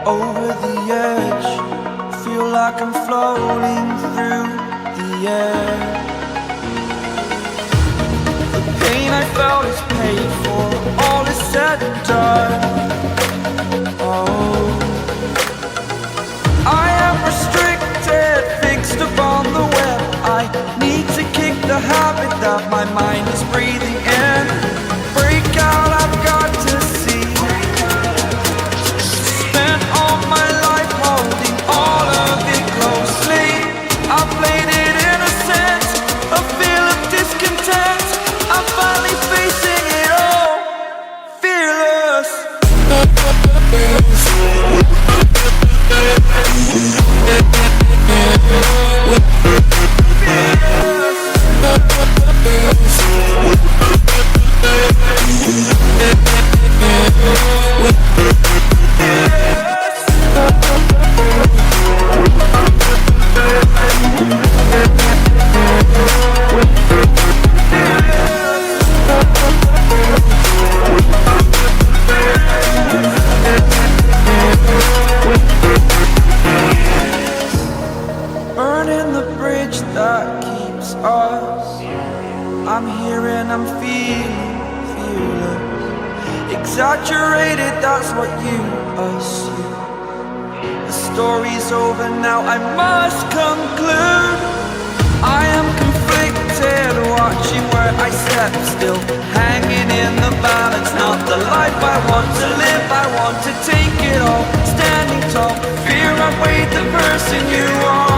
over the edge. Feel like I'm floating through the air. The pain I felt is paid for, all is said and done. Oh, I am restricted, fixed upon the web. I need to kick the habit that my mind is breathing in. Break out, I've got to see. Spent all my life holding all of it closely. I played it innocent, a feel of discontent. I'm finally facing it all, fearless. Burning the bridge that keeps us. I'm here and I'm feeling fearless. Exaggerated, that's what you assume. The story's over now, I must conclude. I am conflicted, watching where I step still, hanging in the balance. Not the life I want to live, I want to take it all. Standing tall, fear I weighed the person you are.